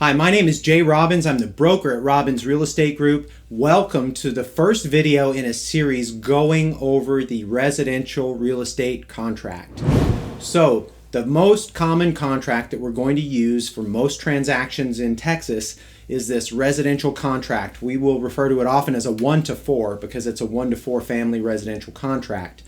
Hi, my name is Jay Robbins. I'm the broker at Robbins Real Estate Group. Welcome to the first video in a series going over the residential real estate contract. So, the most common contract that we're going to use for most transactions in Texas is this residential contract. We will refer to it often as a 1-to-4 because it's a 1-to-4 family residential contract.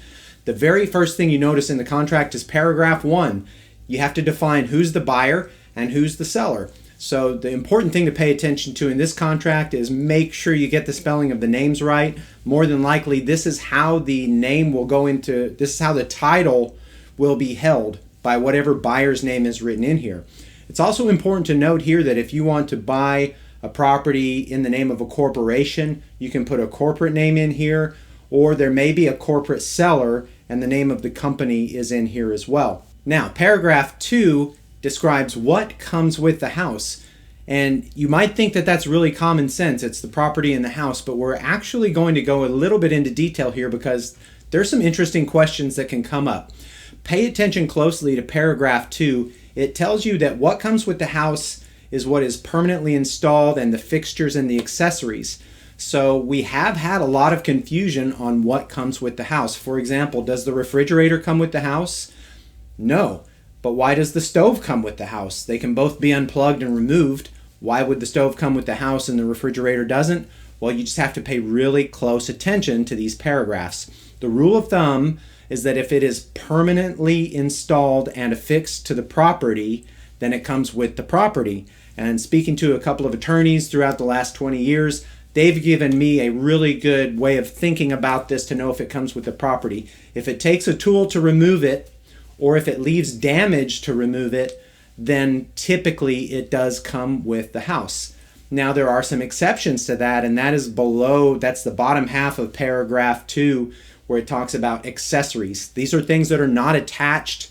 The very first thing you notice in the contract is paragraph 1. You have to define who's the buyer and who's the seller. So the important thing to pay attention to in this contract is make sure you get the spelling of the names right. More than likely, this is how the name will go into, this is how the title will be held by whatever buyer's name is written in here. It's also important to note here that if you want to buy a property in the name of a corporation, you can put a corporate name in here, or there may be a corporate seller and the name of the company is in here as well. Now, paragraph 2 describes what comes with the house. And you might think that that's really common sense. It's the property and the house, but we're actually going to go a little bit into detail here because there's some interesting questions that can come up. Pay attention closely to paragraph 2. It tells you that what comes with the house is what is permanently installed and the fixtures and the accessories. So we have had a lot of confusion on what comes with the house. For example, does the refrigerator come with the house? No. But why does the stove come with the house? They can both be unplugged and removed. Why would the stove come with the house and the refrigerator doesn't? Well, you just have to pay really close attention to these paragraphs. The rule of thumb is that if it is permanently installed and affixed to the property, then it comes with the property. And speaking to a couple of attorneys throughout the last 20 years, they've given me a really good way of thinking about this to know if it comes with the property. If it takes a tool to remove it, or if it leaves damage to remove it, then typically it does come with the house. Now there are some exceptions to that, and that is below, that's the bottom half of paragraph 2, where it talks about accessories. These are things that are not attached.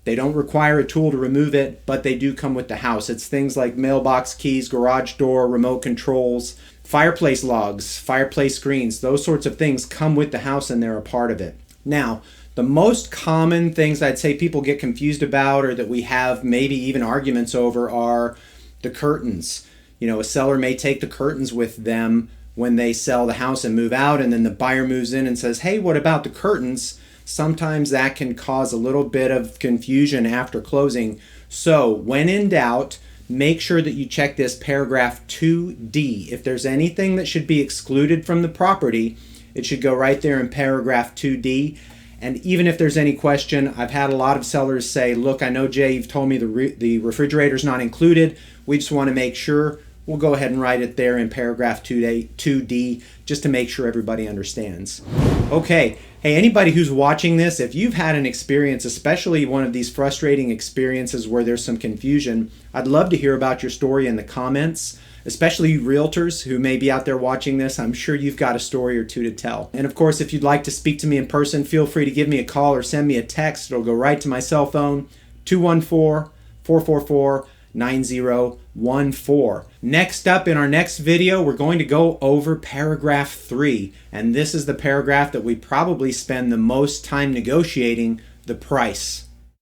They don't require a tool to remove it, but they do come with the house. It's things like mailbox keys, garage door, remote controls, fireplace logs, fireplace screens. Those sorts of things come with the house and they're a part of it. Now, the most common things I'd say people get confused about or that we have maybe even arguments over are the curtains. You know, a seller may take the curtains with them when they sell the house and move out, and then the buyer moves in and says, hey, what about the curtains? Sometimes that can cause a little bit of confusion after closing. So when in doubt, make sure that you check this paragraph 2D. If there's anything that should be excluded from the property, it should go right there in paragraph 2D. And even if there's any question, I've had a lot of sellers say, look, I know, Jay, you've told me the refrigerator's not included. We just want to make sure. We'll go ahead and write it there in paragraph 2D just to make sure everybody understands. Okay, hey, anybody who's watching this, if you've had an experience, especially one of these frustrating experiences where there's some confusion, I'd love to hear about your story in the comments. Especially realtors who may be out there watching this, I'm sure you've got a story or two to tell. And of course, if you'd like to speak to me in person, feel free to give me a call or send me a text. It'll go right to my cell phone, 214-444-9014. Next up in our next video, we're going to go over paragraph 3. And this is the paragraph that we probably spend the most time negotiating, the price.